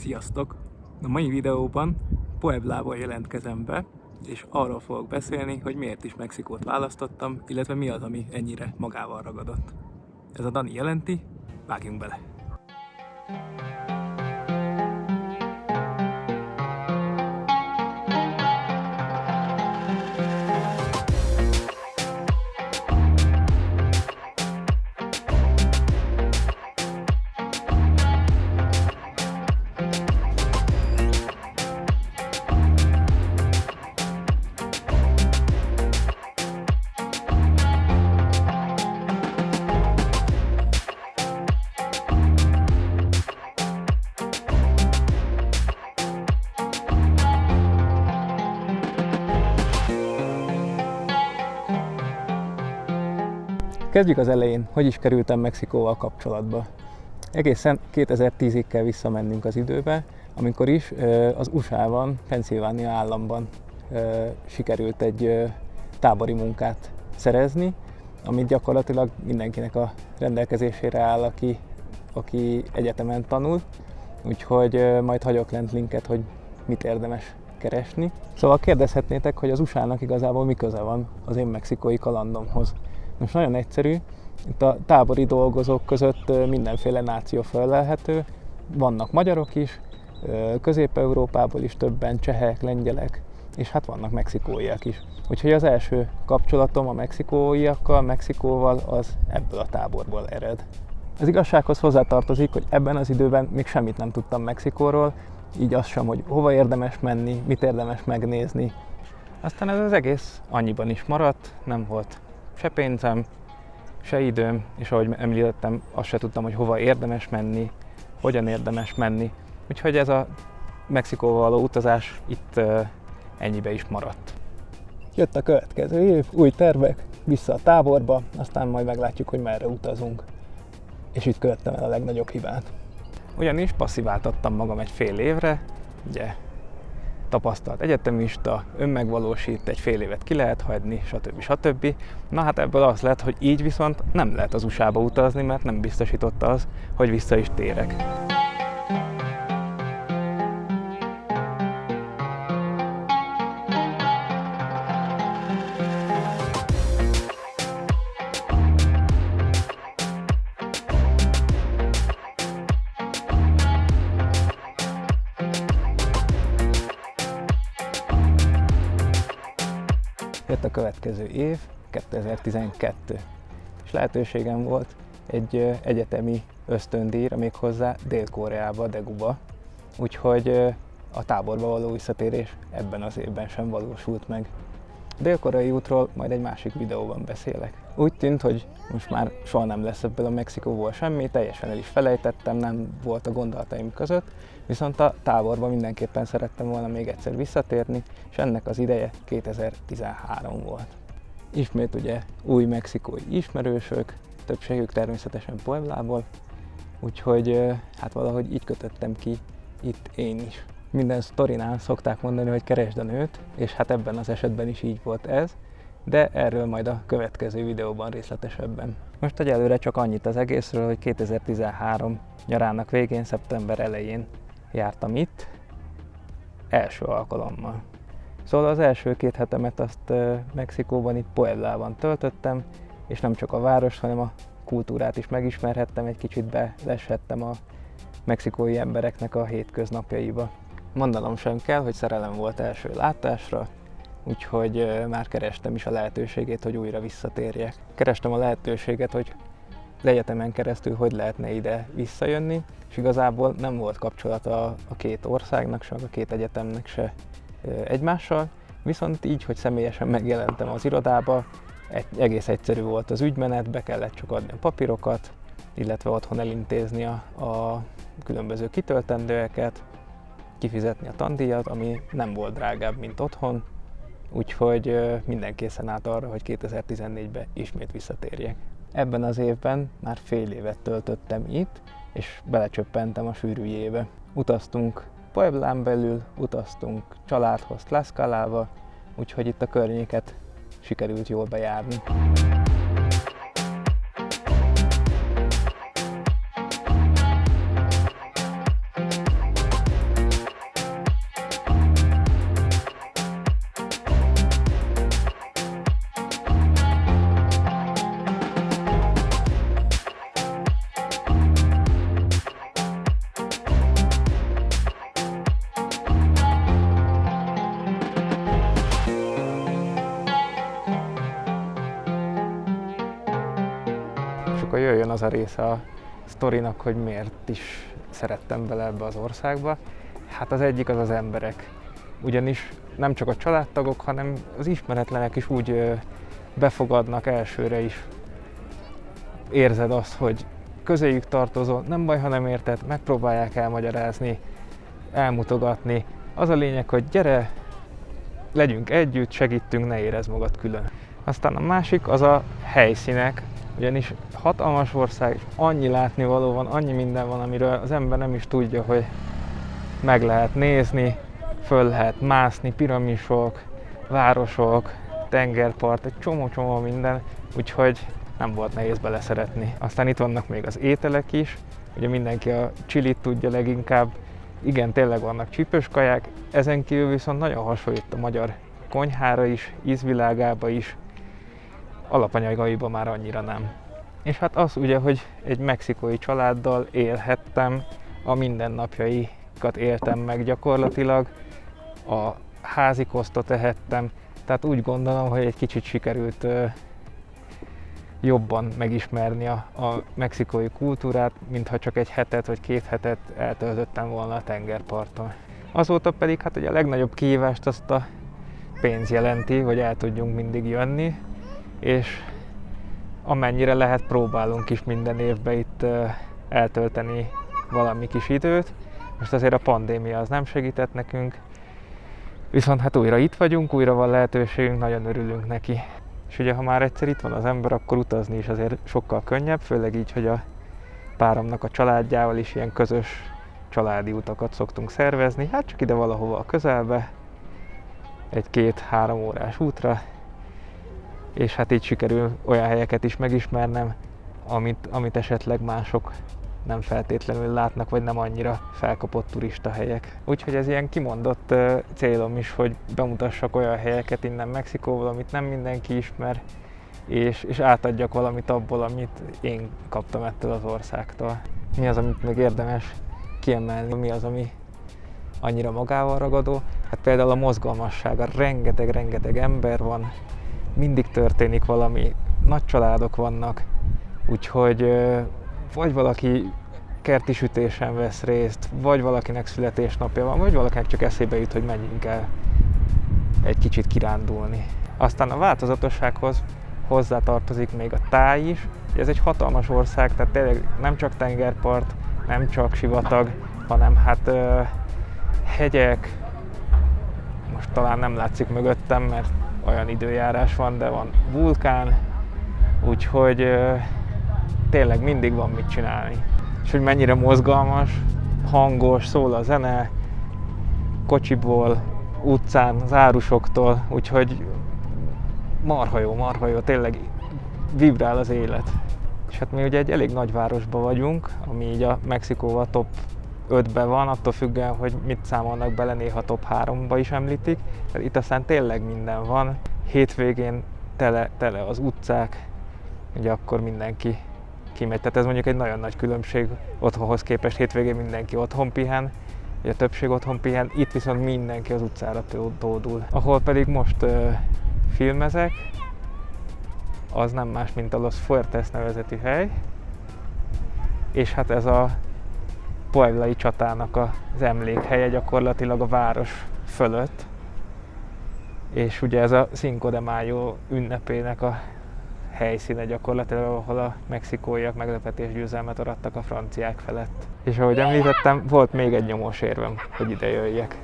Sziasztok! A mai videóban Pueblából jelentkezem be, és arról fogok beszélni, hogy miért is Mexikót választottam, illetve mi az, ami ennyire magával ragadott. Ez a Dani jelenti, vágjunk bele! Kezdjük az elején, hogy is kerültem Mexikóval kapcsolatba. Egészen 2010-ig kell visszamennünk az időbe, amikor is az USA-ban, Pennsylvania államban sikerült egy tábori munkát szerezni, amit gyakorlatilag mindenkinek a rendelkezésére áll, aki egyetemen tanul, úgyhogy majd hagyok lent linket, hogy mit érdemes keresni. Szóval kérdezhetnétek, hogy az USA-nak igazából mi köze van az én mexikói kalandomhoz. Most nagyon egyszerű, itt a tábori dolgozók között mindenféle náció fellelhető, vannak magyarok is, Közép-Európából is többen, csehek, lengyelek, és hát vannak mexikóiak is. Úgyhogy az első kapcsolatom a mexikóiakkal, Mexikóval az ebből a táborból ered. Az igazsághoz hozzátartozik, hogy ebben az időben még semmit nem tudtam Mexikóról, így az sem, hogy hova érdemes menni, mit érdemes megnézni. Aztán ez az egész annyiban is maradt, nem volt se pénzem, se időm, és ahogy említettem, azt se tudtam, hogy hova érdemes menni, hogyan érdemes menni. Úgyhogy ez a Mexikóval való utazás itt ennyibe is maradt. Jött a következő év, új tervek, vissza a táborba, aztán majd meglátjuk, hogy merre utazunk. És itt követtem el a legnagyobb hibát. Ugyanis passziváltattam magam egy fél évre, ugye tapasztalt egyetemista, önmegvalósít, egy fél évet ki lehet hagyni, stb. Na hát ebből az lett, hogy így viszont nem lehet az USA-ba utazni, mert nem biztosította az, hogy vissza is térek. Jött a következő év, 2012, és lehetőségem volt egy egyetemi ösztöndíjra, méghozzá Dél-Koreába, Daeguba, úgyhogy a táborba való visszatérés ebben az évben sem valósult meg. A dél-koreai útról majd egy másik videóban beszélek. Úgy tűnt, hogy most már soha nem lesz ebből a Mexikóból semmi, teljesen el is felejtettem, nem volt a gondolataim között, viszont a táborba mindenképpen szerettem volna még egyszer visszatérni, és ennek az ideje 2013 volt. Ismét ugye új mexikói ismerősök, többségük természetesen Pueblából, úgyhogy hát valahogy így kötöttem ki itt én is. Minden sztorinál szokták mondani, hogy keresd a nőt, és hát ebben az esetben is így volt ez, de erről majd a következő videóban részletesebben. Most egyelőre csak annyit az egészről, hogy 2013 nyarának végén, szeptember elején jártam itt, első alkalommal. Szóval az első 2 hetemet azt Mexikóban, itt Pueblában töltöttem, és nem csak a város, hanem a kultúrát is megismerhettem, egy kicsit beleshettem a mexikói embereknek a hétköznapjaiba. Mondanom sem kell, hogy szerelem volt első látásra, úgyhogy már kerestem is a lehetőségét, hogy újra visszatérjek. Kerestem a lehetőséget, hogy az egyetemen keresztül hogy lehetne ide visszajönni, és igazából nem volt kapcsolata a két országnak, se a két egyetemnek se egymással, viszont így, hogy személyesen megjelentem az irodába, egész egyszerű volt az ügymenet, be kellett csak adni a papírokat, illetve otthon elintézni a különböző kitöltendőeket, kifizetni a tandíjat, ami nem volt drágább, mint otthon, úgyhogy minden készen állt arra, hogy 2014-ben ismét visszatérjek. Ebben az évben már fél évet töltöttem itt, és belecsöppentem a sűrűjébe. Utaztunk Pueblán belül, utaztunk családhoz Tlaxcalába, úgyhogy itt a környéket sikerült jól bejárni. akkor jöjjön az a része a sztorinak, hogy miért is szerettem bele ebbe az országba. Hát az egyik az emberek. Ugyanis nem csak a családtagok, hanem az ismeretlenek is úgy befogadnak elsőre is. Érzed azt, hogy közéjük tartozol, nem baj, ha nem érted, megpróbálják elmagyarázni, elmutogatni. Az a lényeg, hogy gyere, legyünk együtt, segítünk, ne érezd magad külön. Aztán a másik az a helyszínek, ugyanis hatalmas ország, és annyi látnivaló van, annyi minden van, amiről az ember nem is tudja, hogy meg lehet nézni, föl lehet mászni, piramisok, városok, tengerpart, egy csomó minden, úgyhogy nem volt nehéz beleszeretni. Aztán itt vannak még az ételek is, ugye mindenki a chilit tudja leginkább, igen, tényleg vannak csípős kaják, ezen kívül viszont nagyon hasonlít a magyar konyhára is, ízvilágába is, alapanyagaiba már annyira nem. És hát az ugye, hogy egy mexikói családdal élhettem, a mindennapjaikat éltem meg gyakorlatilag, a házi kosztot ehettem, tehát úgy gondolom, hogy egy kicsit sikerült jobban megismerni a mexikói kultúrát, mintha csak egy hetet vagy 2 hetet eltöltöttem volna a tengerparton. Azóta pedig hát ugye a legnagyobb kihívást azt a pénz jelenti, hogy el tudjunk mindig jönni, és amennyire lehet, próbálunk is minden évben itt eltölteni valami kis időt. Most azért a pandémia az nem segített nekünk, viszont hát újra itt vagyunk, újra van lehetőségünk, nagyon örülünk neki. És ugye ha már egyszer itt van az ember, akkor utazni is azért sokkal könnyebb, főleg így, hogy a páromnak a családjával is ilyen közös családi utakat szoktunk szervezni, hát csak ide valahova a közelbe, egy 2-3 órás útra, és hát így sikerül olyan helyeket is megismernem, amit esetleg mások nem feltétlenül látnak, vagy nem annyira felkapott turista helyek. Úgyhogy ez ilyen kimondott célom is, hogy bemutassak olyan helyeket innen Mexikóból, amit nem mindenki ismer, és átadjak valamit abból, amit én kaptam ettől az országtól. Mi az, amit még érdemes kiemelni, mi az, ami annyira magával ragadó? Hát például a mozgalmassága, rengeteg ember van, mindig történik valami, nagy családok vannak, úgyhogy vagy valaki kerti sütésen vesz részt, vagy valakinek születésnapja van, vagy valakinek csak eszébe jut, hogy menjünk el egy kicsit kirándulni. Aztán a változatossághoz hozzátartozik még a táj is. Ez egy hatalmas ország, tehát tényleg nem csak tengerpart, nem csak sivatag, hanem hát hegyek, most talán nem látszik mögöttem, mert olyan időjárás van, de van vulkán, úgyhogy tényleg mindig van mit csinálni. És hogy mennyire mozgalmas, hangos, szól a zene, kocsiból, utcán, az árusoktól, úgyhogy marha jó, tényleg vibrál az élet. És hát mi ugye egy elég nagy városban vagyunk, ami így a Mexikóval top 5-ben van, attól függően, hogy mit számolnak bele, néha top 3-ba is említik. Tehát itt aztán tényleg minden van. Hétvégén tele az utcák, ugye akkor mindenki kimegy. Tehát ez mondjuk egy nagyon nagy különbség otthonhoz képest. Hétvégén mindenki otthon pihen, ugye a többség otthon pihen, itt viszont mindenki az utcára tódul. Ahol pedig most filmezek, az nem más, mint a Los Fuertes nevezetű hely, és hát ez a pueblai csatának az emlékhelye gyakorlatilag a város fölött, és ugye ez a Cinco de Mayo ünnepének a helyszíne gyakorlatilag, ahol a mexikóiak meglepetésgyőzelmet arattak a franciák felett. És ahogy említettem, volt még egy nyomós érvem, hogy ide jöjjek.